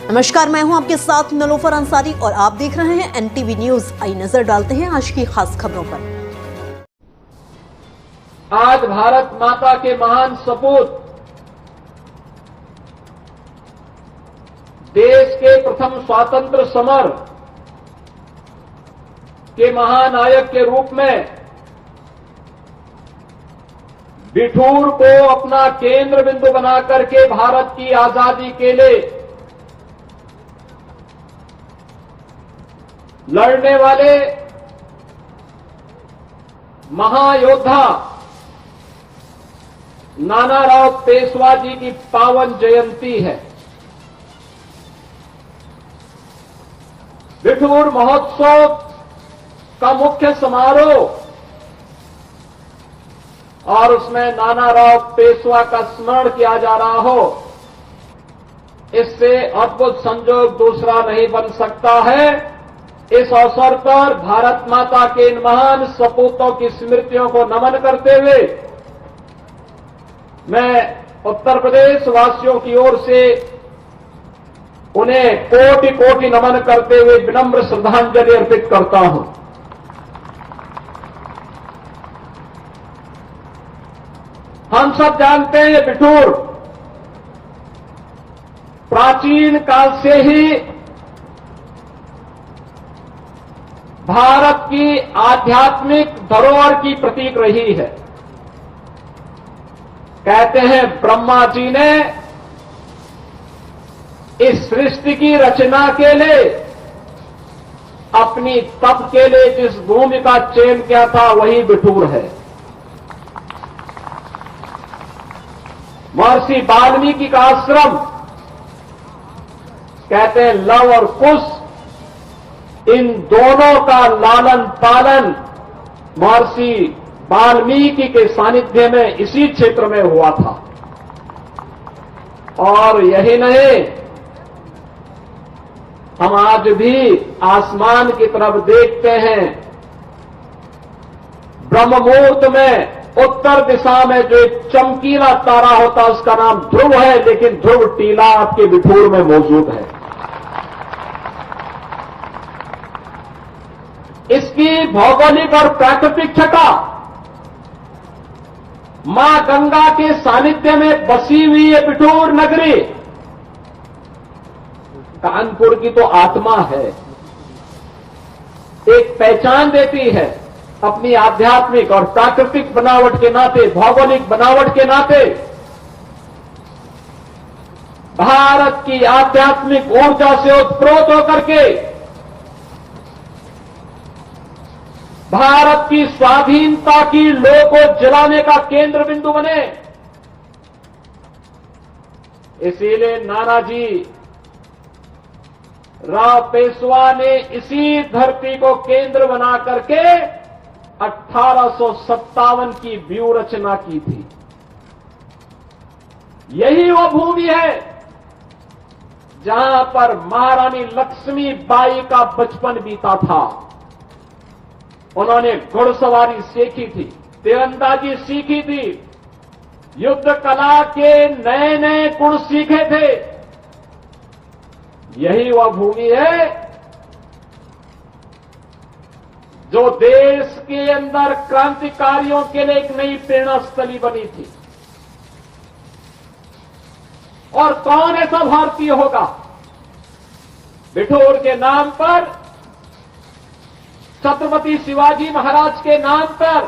नमस्कार, मैं हूं आपके साथ नलोफर अंसारी और आप देख रहे हैं एनटीवी न्यूज। आई नजर डालते हैं आज की खास खबरों पर। आज भारत माता के महान सपूत, देश के प्रथम स्वातंत्र समर के महानायक के रूप में बिठूर को अपना केंद्र बिंदु बनाकर के भारत की आजादी के लिए लड़ने वाले महायोद्धा नानाराव पेशवा जी की पावन जयंती है। बिठूर महोत्सव का मुख्य समारोह और उसमें नानाराव पेशवा का स्मरण किया जा रहा हो, इससे अद्भुत संयोग दूसरा नहीं बन सकता है। इस अवसर पर भारत माता के इन महान सपूतों की स्मृतियों को नमन करते हुए मैं उत्तर प्रदेश वासियों की ओर से उन्हें कोटि कोटि नमन करते हुए विनम्र श्रद्धांजलि अर्पित करता हूं। हम सब जानते हैं, ये बिठूर प्राचीन काल से ही भारत की आध्यात्मिक धरोहर की प्रतीक रही है। कहते हैं ब्रह्मा जी ने इस सृष्टि की रचना के लिए अपनी तप के लिए जिस भूमि का चयन किया था वही बिठूर है। महर्षि वाल्मीकि का आश्रम, कहते हैं लव और कुश, इन दोनों का लालन पालन महर्षि वाल्मीकि के सानिध्य में इसी क्षेत्र में हुआ था। और यही नहीं, हम आज भी आसमान की तरफ देखते हैं। ब्रह्म मुहूर्त में उत्तर दिशा में जो एक चमकीला तारा होता है उसका नाम ध्रुव है, लेकिन ध्रुव टीला आपके बिठूर में मौजूद है। इसकी भौगोलिक और प्राकृतिक छटा मां गंगा के सानिध्य में बसी हुई ये बिठूर नगरी कानपुर की तो आत्मा है। एक पहचान देती है अपनी आध्यात्मिक और प्राकृतिक बनावट के नाते, भौगोलिक बनावट के नाते। भारत की आध्यात्मिक ऊर्जा से उत्प्रोत होकर के भारत की स्वाधीनता की लौ को जलाने का केंद्र बिंदु बने। इसीलिए नानाजी राव पेशवा ने इसी धरती को केंद्र बना करके 1857 की व्यूह रचना की थी। यही वो भूमि है जहां पर महारानी लक्ष्मीबाई का बचपन बीता था। उन्होंने घुड़सवारी सीखी थी, तीरंदाजी सीखी थी, युद्ध कला के नए नए गुण सीखे थे। यही वह भूमि है जो देश के अंदर क्रांतिकारियों के लिए एक नई प्रेरणा स्थली बनी थी। और कौन ऐसा भारतीय होगा बिठूर के नाम पर, छत्रपति शिवाजी महाराज के नाम पर,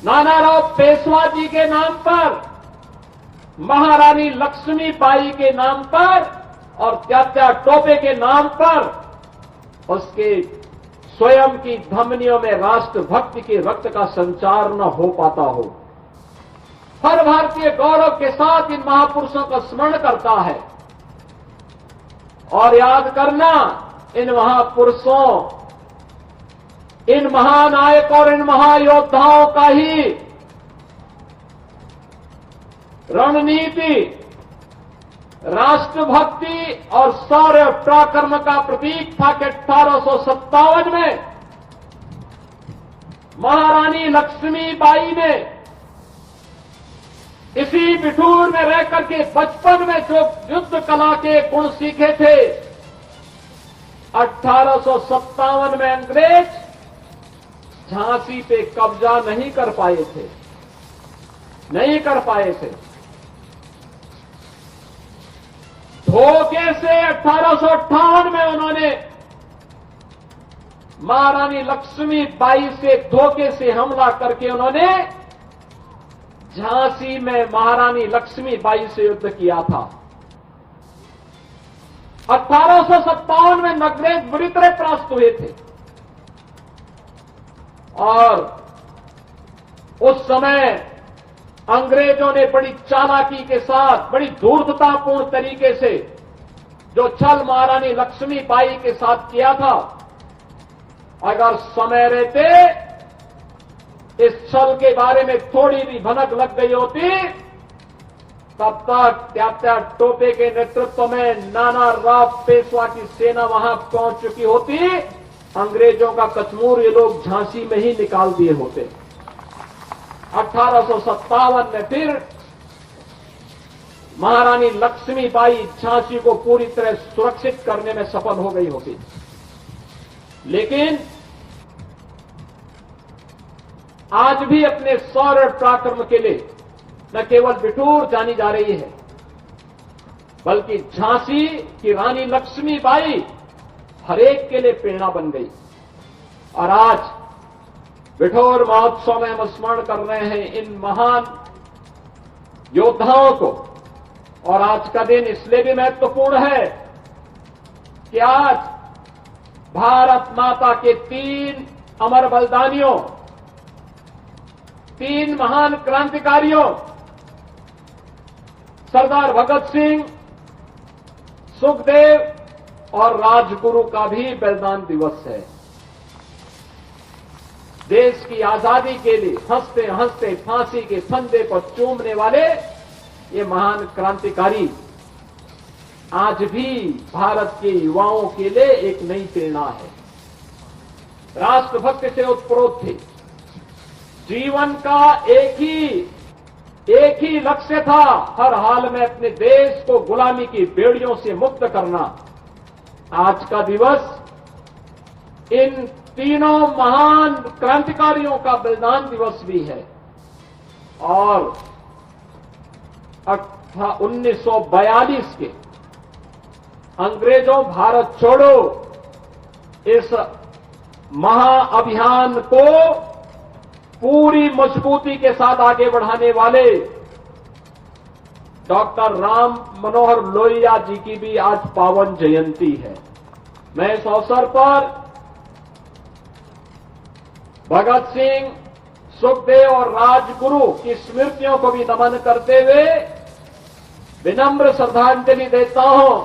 नानाराव पेशवा जी के नाम पर, महारानी लक्ष्मीबाई के नाम पर और त्यात्या टोपे के नाम पर उसके स्वयं की धमनियों में राष्ट्रभक्ति के रक्त का संचार न हो पाता हो। हर भारतीय गौरव के साथ इन महापुरुषों का स्मरण करता है और याद करना, इन महापुरुषों, इन महानायक और इन महायोद्धाओं का ही रणनीति, राष्ट्रभक्ति और शौर्य पराक्रम का प्रतीक था कि 1857 में महारानी लक्ष्मीबाई ने इसी बिठूर में रह करके बचपन में जो युद्ध कला के गुण सीखे थे, 1857 में अंग्रेज झांसी पे कब्जा नहीं कर पाए थे, नहीं कर पाए थे। धोखे से 1858 में उन्होंने महारानी लक्ष्मीबाई से धोखे से हमला करके उन्होंने झांसी में महारानी लक्ष्मीबाई से युद्ध किया था। 1857 में अंग्रेज बुरी तरह परास्त हुए थे और उस समय अंग्रेजों ने बड़ी चालाकी के साथ, बड़ी धूर्ततापूर्ण तरीके से जो छल महारानी लक्ष्मीबाई के साथ किया था, अगर समय रहते इस छल के बारे में थोड़ी भी भनक लग गई होती, तब तक त्यात्या टोपे के नेतृत्व में नाना राव पेशवा की सेना वहां पहुंच चुकी होती, अंग्रेजों का कचमूर ये लोग झांसी में ही निकाल दिए होते। 1857 में फिर महारानी लक्ष्मीबाई झांसी को पूरी तरह सुरक्षित करने में सफल हो गई होती। लेकिन आज भी अपने सौर्य पराक्रम के लिए न केवल बिठूर जानी जा रही है, बल्कि झांसी की रानी लक्ष्मीबाई हर एक के लिए प्रेरणा बन गई। और आज बिठूर महोत्सव में हम स्मरण कर रहे हैं इन महान योद्धाओं को। और आज का दिन इसलिए भी महत्वपूर्ण है कि आज भारत माता के 3 अमर बलिदानियों, 3 महान क्रांतिकारियों, सरदार भगत सिंह, सुखदेव और राजगुरु का भी बलिदान दिवस है। देश की आजादी के लिए हंसते हंसते फांसी के फंदे पर चूमने वाले ये महान क्रांतिकारी आज भी भारत के युवाओं के लिए एक नई प्रेरणा है। राष्ट्रभक्ति से उत्प्रोत थे। जीवन का एक ही लक्ष्य था, हर हाल में अपने देश को गुलामी की बेड़ियों से मुक्त करना। आज का दिवस इन तीनों महान क्रांतिकारियों का बलिदान दिवस भी है। और 1942 के अंग्रेजों भारत छोड़ो इस महाअभियान को पूरी मजबूती के साथ आगे बढ़ाने वाले डॉक्टर राम मनोहर लोहिया जी की भी आज पावन जयंती है। मैं इस अवसर पर भगत सिंह, सुखदेव और राजगुरु की स्मृतियों को भी नमन करते हुए विनम्र श्रद्धांजलि देता हूं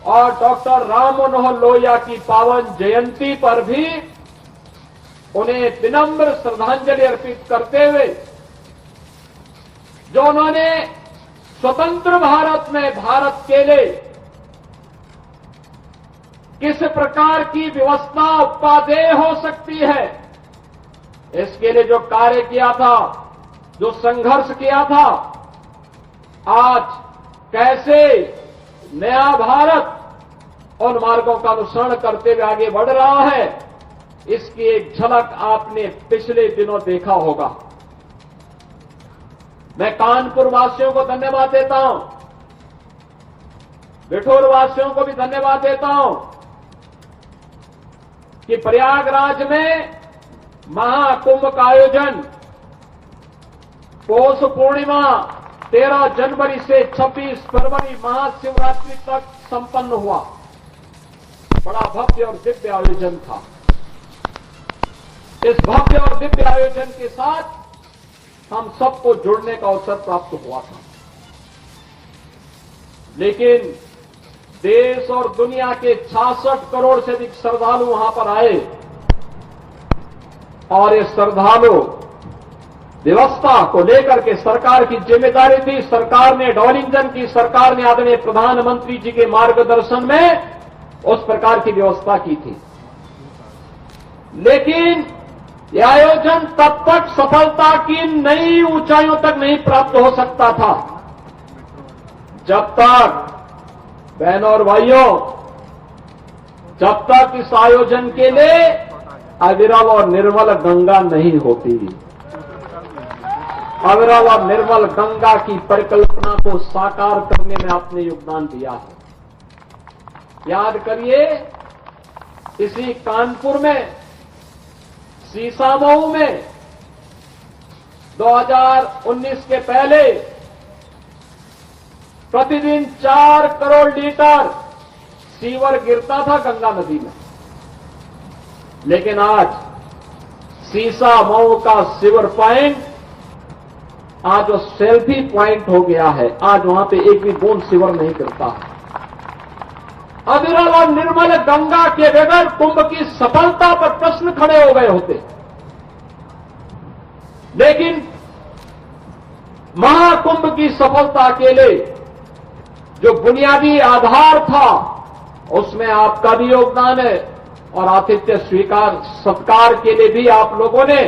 और डॉक्टर राम मनोहर लोहिया की पावन जयंती पर भी उन्हें विनम्र श्रद्धांजलि अर्पित करते हुए जो उन्होंने स्वतंत्र भारत में भारत के लिए किस प्रकार की व्यवस्था उपादेय हो सकती है, इसके लिए जो कार्य किया था, जो संघर्ष किया था, आज कैसे नया भारत उन मार्गों का अनुसरण करते हुए आगे बढ़ रहा है, इसकी एक झलक आपने पिछले दिनों देखा होगा। मैं कानपुर वासियों को धन्यवाद देता हूं, बिठूर वासियों को भी धन्यवाद देता हूं कि प्रयागराज में महाकुंभ का आयोजन पौष पूर्णिमा 13 जनवरी से 26 फरवरी महाशिवरात्रि तक संपन्न हुआ। बड़ा भव्य और दिव्य आयोजन था। इस भव्य और दिव्य आयोजन के साथ हम सबको जुड़ने का अवसर प्राप्त हुआ था। लेकिन देश और दुनिया के 66 करोड़ से अधिक श्रद्धालु वहां पर आए और ये श्रद्धालु व्यवस्था को लेकर के सरकार की जिम्मेदारी थी। सरकार ने डॉलिंजन की सरकार ने आदरणीय प्रधानमंत्री जी के मार्गदर्शन में उस प्रकार की व्यवस्था की थी। लेकिन ये आयोजन तब तक सफलता की नई ऊंचाइयों तक नहीं प्राप्त हो सकता था जब तक, बहनों और भाइयों, जब तक इस आयोजन के लिए अविरल और निर्मल गंगा नहीं होती। अविरल और निर्मल गंगा की परिकल्पना को साकार करने में आपने योगदान दिया है। याद करिए, इसी कानपुर में, सीसामऊ में 2019 के पहले प्रतिदिन 4 करोड़ लीटर सीवर गिरता था गंगा नदी में, लेकिन आज सीसामऊ का सीवर पॉइंट आज वो सेल्फी पॉइंट हो गया है। आज वहां पे एक भी बूंद सीवर नहीं गिरता। अविरल और निर्मल गंगा के बगैर कुंभ की सफलता पर प्रश्न खड़े हो गए होते, लेकिन महाकुंभ की सफलता के लिए जो बुनियादी आधार था उसमें आपका भी योगदान है, और आतिथ्य स्वीकार सत्कार के लिए भी आप लोगों ने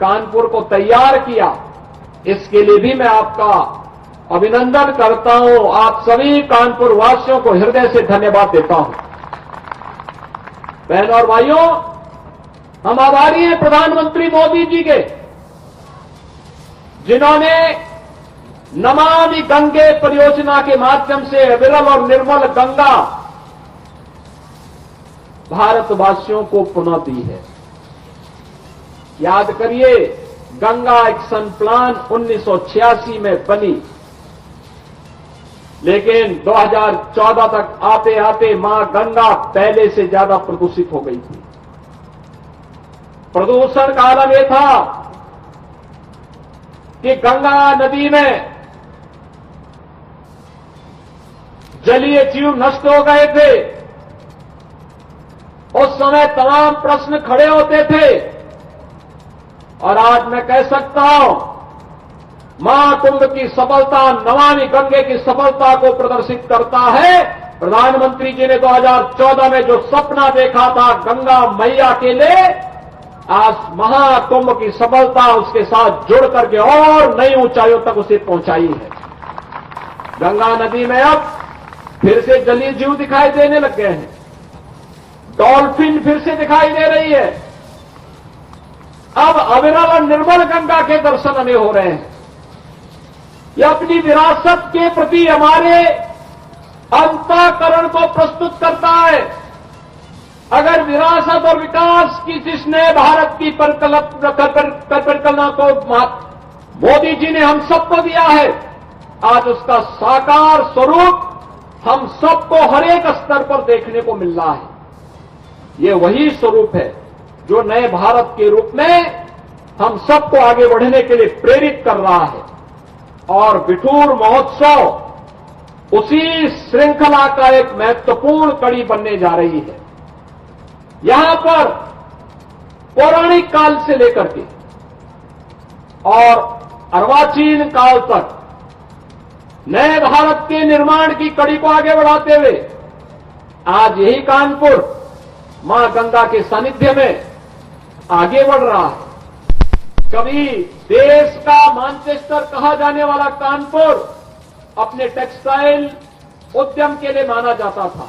कानपुर को तैयार किया। इसके लिए भी मैं आपका अभिनंदन करता हूं। आप सभी कानपुर वासियों को हृदय से धन्यवाद देता हूं। बहनों और भाइयों, हम आभारी हैं प्रधानमंत्री मोदी जी के, जिन्होंने नमामि गंगे परियोजना के माध्यम से अविरल और निर्मल गंगा भारतवासियों को पुनः दी है। याद करिए, गंगा एक्शन प्लान 1986 में बनी, लेकिन 2014 तक आते आते मां गंगा पहले से ज्यादा प्रदूषित हो गई थी। प्रदूषण का आलम यह था कि गंगा नदी में जलीय जीव नष्ट हो गए थे। उस समय तमाम प्रश्न खड़े होते थे, और आज मैं कह सकता हूं, महाकुंभ की सफलता नमामि गंगे की सफलता को प्रदर्शित करता है। प्रधानमंत्री जी ने 2014 में जो सपना देखा था गंगा मैया के लिए, आज महाकुंभ की सफलता उसके साथ जुड़ करके और नई ऊंचाइयों तक उसे पहुंचाई है। गंगा नदी में अब फिर से जलीय जीव दिखाई देने लग गए हैं। डॉल्फिन फिर से दिखाई दे रही है। अब अविरल और निर्मल गंगा के दर्शन हमें हो रहे हैं। यह अपनी विरासत के प्रति हमारे अंतःकरण को प्रस्तुत करता है। अगर विरासत और विकास की जिसने भारत की परिकल्पना को मोदी जी ने हम सबको दिया है, आज उसका साकार स्वरूप हम सबको हर एक स्तर पर देखने को मिल रहा है। ये वही स्वरूप है जो नए भारत के रूप में हम सबको आगे बढ़ने के लिए प्रेरित कर रहा है, और बिठूर महोत्सव उसी श्रृंखला का एक महत्वपूर्ण कड़ी बनने जा रही है। यहां पर पौराणिक काल से लेकर के और अर्वाचीन काल तक नए भारत के निर्माण की कड़ी को आगे बढ़ाते हुए आज यही कानपुर मां गंगा के सानिध्य में आगे बढ़ रहा है। कभी देश का मैनचेस्टर कहा जाने वाला कानपुर अपने टेक्सटाइल उद्यम के लिए माना जाता था,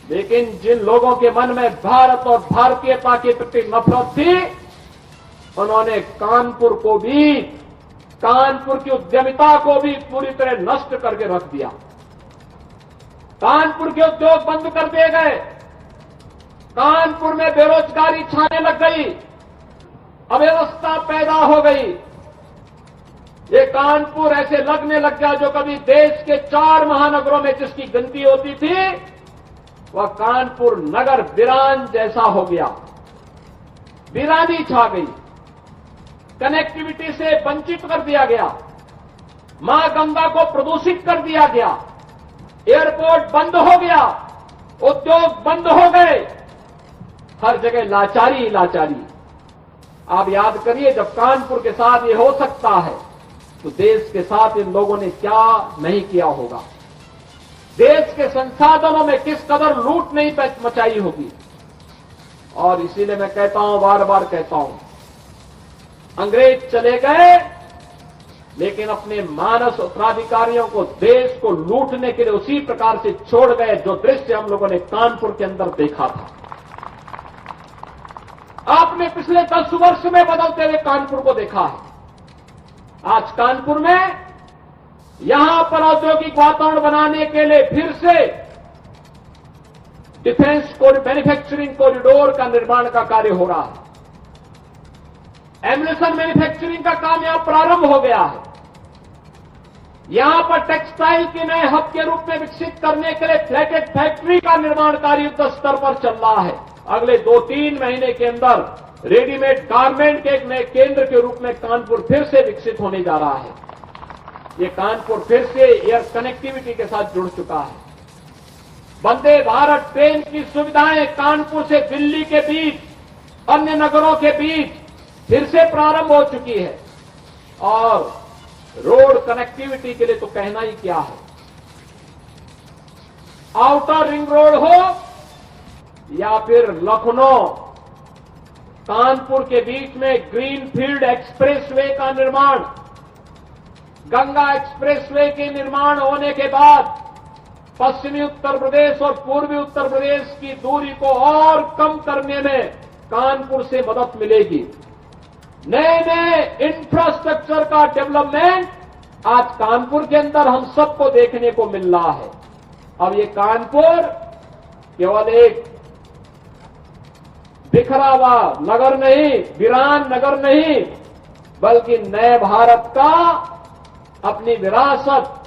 लेकिन जिन लोगों के मन में भारत और भारतीयता के प्रति नफरत थी, उन्होंने कानपुर को भी, कानपुर की उद्यमिता को भी पूरी तरह नष्ट करके रख दिया। कानपुर के उद्योग बंद कर दिए गए। कानपुर में बेरोजगारी छाने लग गई, अव्यवस्था पैदा हो गई। ये कानपुर ऐसे लगने लग गया जो कभी देश के 4 महानगरों में जिसकी गिनती होती थी, वह कानपुर नगर वीरान जैसा हो गया। वीरानी छा गई, कनेक्टिविटी से वंचित कर दिया गया, मां गंगा को प्रदूषित कर दिया गया, एयरपोर्ट बंद हो गया, उद्योग बंद हो गए, हर जगह लाचारी लाचारी। आप याद करिए, जब कानपुर के साथ ये हो सकता है तो देश के साथ इन लोगों ने क्या नहीं किया होगा। देश के संसाधनों में किस कदर लूट नहीं मचाई होगी। और इसीलिए मैं कहता हूं, बार बार कहता हूं, अंग्रेज चले गए लेकिन अपने मानस उत्तराधिकारियों को, देश को लूटने के लिए उसी प्रकार से छोड़ गए जो दृश्य हम लोगों ने कानपुर के अंदर देखा था। आपने पिछले 10 वर्ष में बदलते हुए कानपुर को देखा है। आज कानपुर में यहां पर औद्योगिक वातावरण बनाने के लिए फिर से डिफेंस मैन्युफैक्चरिंग कॉरिडोर का निर्माण का कार्य हो रहा है। एम्यूनिशन मैन्युफैक्चरिंग का काम यहां प्रारंभ हो गया है। यहां पर टेक्सटाइल के नए हब के रूप में विकसित करने के लिए फ्लैटेड फैक्ट्री का निर्माण कार्य युद्ध स्तर पर चल रहा है। अगले 2-3 महीने के अंदर रेडीमेड गारमेंट के एक नए केंद्र के रूप में कानपुर फिर से विकसित होने जा रहा है। ये कानपुर फिर से एयर कनेक्टिविटी के साथ जुड़ चुका है। वंदे भारत ट्रेन की सुविधाएं कानपुर से दिल्ली के बीच, अन्य नगरों के बीच फिर से प्रारंभ हो चुकी है। और रोड कनेक्टिविटी के लिए तो कहना ही क्या है। आउटर रिंग रोड हो या फिर लखनऊ कानपुर के बीच में ग्रीनफील्ड एक्सप्रेसवे का निर्माण, गंगा एक्सप्रेसवे के निर्माण होने के बाद पश्चिमी उत्तर प्रदेश और पूर्वी उत्तर प्रदेश की दूरी को और कम करने में कानपुर से मदद मिलेगी। नए नए इंफ्रास्ट्रक्चर का डेवलपमेंट आज कानपुर के अंदर हम सबको देखने को मिल रहा है। अब ये कानपुर केवल एक बिखरा हुआ नगर नहीं, वीरान नगर नहीं, बल्कि नए भारत का अपनी विरासत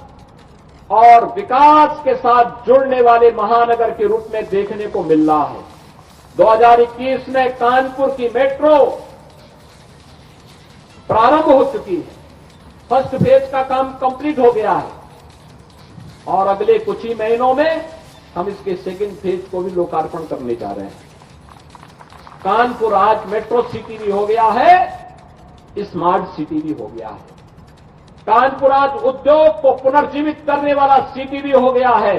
और विकास के साथ जुड़ने वाले महानगर के रूप में देखने को मिल रहा है। 2021 में कानपुर की मेट्रो प्रारंभ हो चुकी है। फर्स्ट फेज का काम कंप्लीट हो गया है और अगले कुछ ही महीनों में हम इसके सेकंड फेज को भी लोकार्पण करने जा रहे हैं। कानपुर आज मेट्रो सिटी भी हो गया है, स्मार्ट सिटी भी हो गया है। कानपुर आज उद्योग को पुनर्जीवित करने वाला सिटी भी हो गया है।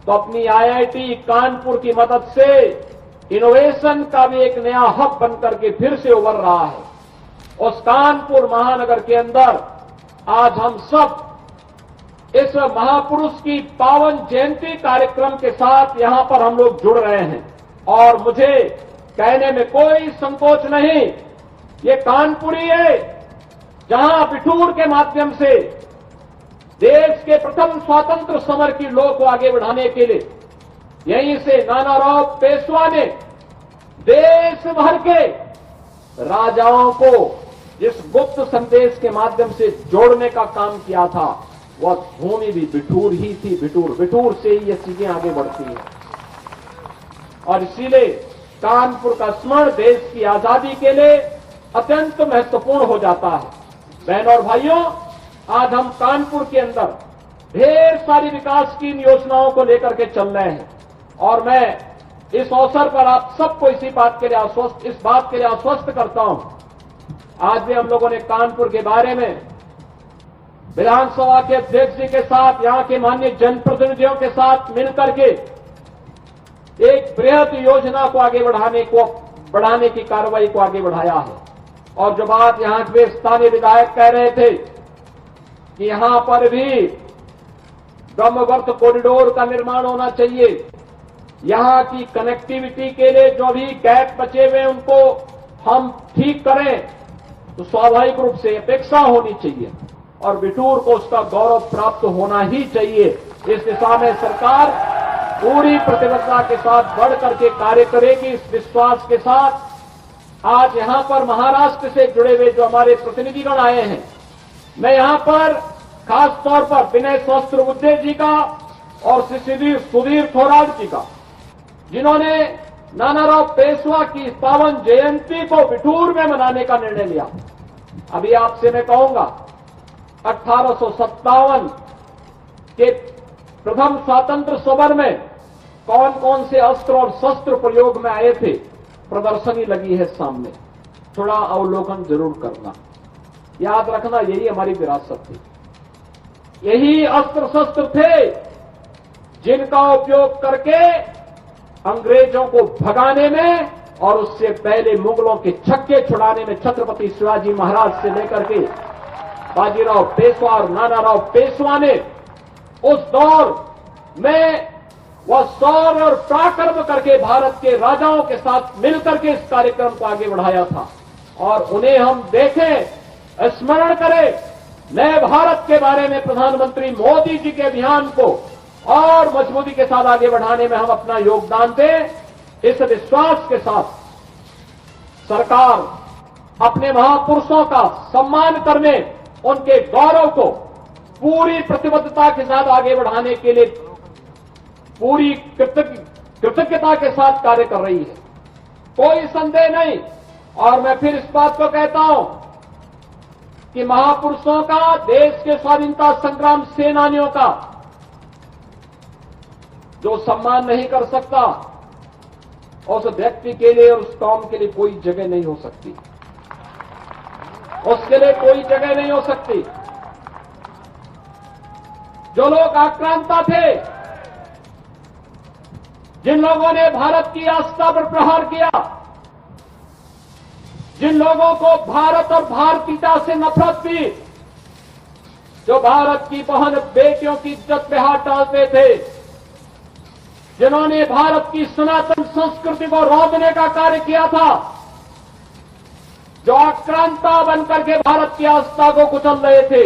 तो अपनी आईआईटी कानपुर की मदद से इनोवेशन का भी एक नया हब बनकर के फिर से उभर रहा है। उस कानपुर महानगर के अंदर आज हम सब इस महापुरुष की पावन जयंती कार्यक्रम के साथ यहां पर हम लोग जुड़ रहे हैं। और मुझे कहने में कोई संकोच नहीं, ये कानपुर ही है जहां बिठूर के माध्यम से देश के प्रथम स्वातंत्र समर की लौ को आगे बढ़ाने के लिए यहीं से नानाराव पेशवा ने देश भर के राजाओं को जिस गुप्त संदेश के माध्यम से जोड़ने का काम किया था, वह भूमि भी बिठूर ही थी। बिठूर से ही ये चीजें आगे बढ़ती हैं। और इसीलिए कानपुर का स्मरण देश की आजादी के लिए अत्यंत महत्वपूर्ण हो जाता है। बहनों और भाइयों, आज हम कानपुर के अंदर ढेर सारी विकास की योजनाओं को लेकर के चल रहे हैं और मैं इस अवसर पर आप सबको इस बात के लिए आश्वस्त करता हूं। आज भी हम लोगों ने कानपुर के बारे में विधानसभा के अध्यक्ष जी के साथ, यहां के माननीय जनप्रतिनिधियों के साथ मिलकर के एक बृहद योजना को आगे बढ़ाने की कार्रवाई को आगे बढ़ाया है। और जो बात यहां के स्थानीय विधायक कह रहे थे कि यहां पर भी ब्रह्मवर्त कॉरिडोर का निर्माण होना चाहिए, यहां की कनेक्टिविटी के लिए जो भी गैप बचे हुए उनको हम ठीक करें, तो स्वाभाविक रूप से अपेक्षा होनी चाहिए और बिठूर को उसका गौरव प्राप्त होना ही चाहिए। इस दिशा में सरकार पूरी प्रतिबद्धता के साथ बढ़ करके कार्य करेगी। इस विश्वास के साथ आज यहां पर महाराष्ट्र से जुड़े हुए जो हमारे प्रतिनिधिगण आए हैं, मैं यहां पर खास तौर पर विनय सहस्त्रबुद्धे जी का और श्री सुधीर थोराट जी का, जिन्होंने नानाराव पेशवा की पावन जयंती को बिठूर में मनाने का निर्णय लिया। अभी आपसे मैं कहूंगा 1857 के प्रथम स्वातंत्र समर में कौन कौन से अस्त्र और शस्त्र प्रयोग में आए थे, प्रदर्शनी लगी है सामने, थोड़ा अवलोकन जरूर करना। याद रखना, यही हमारी विरासत थी, यही अस्त्र शस्त्र थे जिनका उपयोग करके अंग्रेजों को भगाने में और उससे पहले मुगलों के छक्के छुड़ाने में छत्रपति शिवाजी महाराज से लेकर के बाजीराव पेशवा और नानाराव पेशवा ने उस दौर में वह शौर्य और पराक्रम करके भारत के राजाओं के साथ मिलकर के इस कार्यक्रम को आगे बढ़ाया था। और उन्हें हम देखें, स्मरण करें, नए भारत के बारे में प्रधानमंत्री मोदी जी के अभियान को और मजबूती के साथ आगे बढ़ाने में हम अपना योगदान दें। इस विश्वास के साथ सरकार अपने महापुरुषों का सम्मान करने, उनके गौरव को पूरी प्रतिबद्धता के साथ आगे बढ़ाने के लिए पूरी कृतज्ञता के साथ कार्य कर रही है, कोई संदेह नहीं। और मैं फिर इस बात को कहता हूं कि महापुरुषों का, देश के स्वाधीनता संग्राम सेनानियों का जो सम्मान नहीं कर सकता, उस व्यक्ति के लिए और उस कौम के लिए कोई जगह नहीं हो सकती, उसके लिए कोई जगह नहीं हो सकती। जो लोग आक्रांता थे, जिन लोगों ने भारत की आस्था पर प्रहार किया, जिन लोगों को भारत और भारतीयता से नफरत थी, जो भारत की बहन बेटियों की इज्जत पे हाथ डालते थे, जिन्होंने भारत की सनातन संस्कृति को रौंदने का कार्य किया था, जो आक्रांता बनकर के भारत की आस्था को कुचल रहे थे,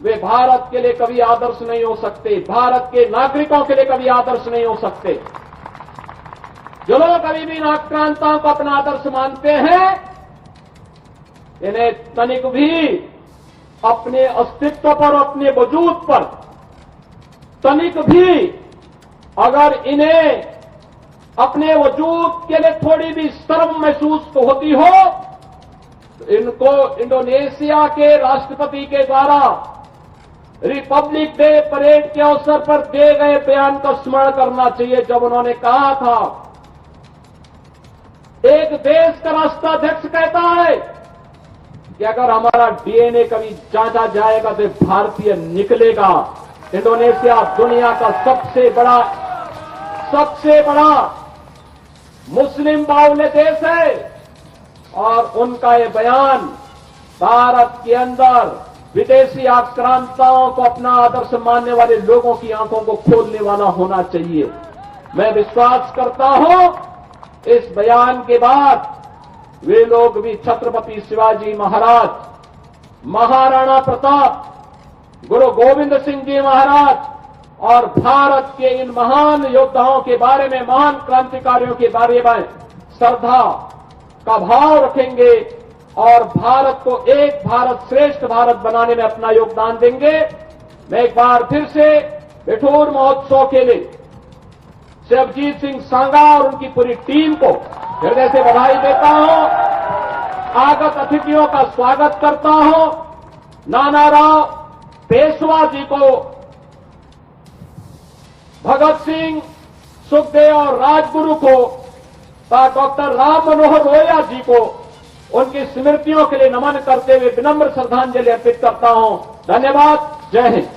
वे भारत के लिए कभी आदर्श नहीं हो सकते, भारत के नागरिकों के लिए कभी आदर्श नहीं हो सकते। जो लोग कभी भी इन आक्रांताओं को अपना आदर्श मानते हैं, इन्हें तनिक भी अपने अस्तित्व पर, अपने वजूद पर तनिक भी अगर इन्हें अपने वजूद के लिए थोड़ी भी शर्म महसूस तो होती हो, तो इनको इंडोनेशिया के राष्ट्रपति के द्वारा रिपब्लिक डे परेड के अवसर पर दिए गए बयान का स्मरण करना चाहिए, जब उन्होंने कहा था, एक देश का राष्ट्राध्यक्ष कहता है कि अगर हमारा डीएनए कभी जांचा जाएगा तो भारतीय निकलेगा। इंडोनेशिया दुनिया का सबसे बड़ा मुस्लिम बाहुल्य देश है, और उनका ये बयान भारत के अंदर विदेशी आक्रांताओं को अपना आदर्श मानने वाले लोगों की आंखों को खोलने वाला होना चाहिए। मैं विश्वास करता हूं इस बयान के बाद वे लोग भी छत्रपति शिवाजी महाराज, महाराणा प्रताप, गुरु गोविंद सिंह जी महाराज और भारत के इन महान योद्धाओं के बारे में, महान क्रांतिकारियों के बारे में श्रद्धा का भाव रखेंगे और भारत को एक भारत श्रेष्ठ भारत बनाने में अपना योगदान देंगे। मैं एक बार फिर से बिठूर महोत्सव के लिए शिवजीत सिंह सांगा और उनकी पूरी टीम को हृदय से बधाई देता हूं, आगत अतिथियों का स्वागत करता हूं। नानाराव पेशवा जी को, भगत सिंह, सुखदेव और राजगुरु को, डॉक्टर राम मनोहर लोहिया जी को उनकी स्मृतियों के लिए नमन करते हुए विनम्र श्रद्धांजलि अर्पित करता हूं। धन्यवाद। जय हिंद।